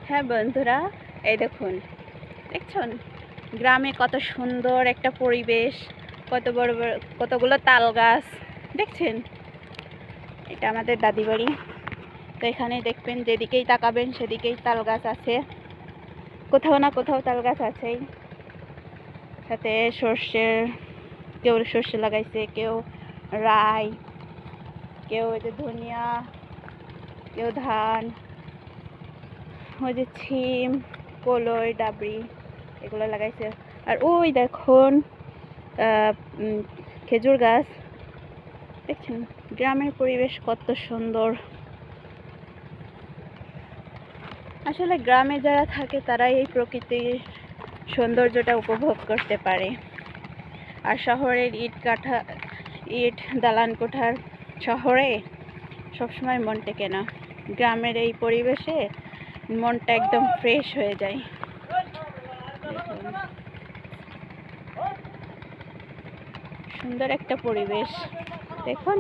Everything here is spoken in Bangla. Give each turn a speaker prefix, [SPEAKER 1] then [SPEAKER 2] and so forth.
[SPEAKER 1] হ্যাঁ বন্ধুরা, এই দেখুন, দেখছেন গ্রামে কত সুন্দর একটা পরিবেশ, কত বড় বড় কতগুলো তাল গাছ দেখছেন। এটা আমাদের দাদি বাড়ি। তো এখানে দেখবেন যেদিকেই তাকাবেন সেদিকেই তাল গাছ আছে, কোথাও না কোথাও তাল গাছ আছেই। সাথে সর্ষের, কেউ সর্ষে লাগাইছে, কেউ রাই, কেউ ওই যে ধনিয়া, কেউ ধান, ওই যে ছিম, কলই, ডাবরি এগুলো লাগাইছে। আর ওই দেখুন খেজুর গাছ দেখছেন। গ্রামের পরিবেশ কত সুন্দর। আসলে গ্রামে যারা থাকে তারাই এই প্রকৃতির সৌন্দর্যটা উপভোগ করতে পারে। আর শহরের ইট দালান কোঠার শহরে সবসময় মন টেকে না। গ্রামের এই পরিবেশে মনটা একদম ফ্রেশ হয়ে যায়। সুন্দর একটা পরিবেশ দেখুন।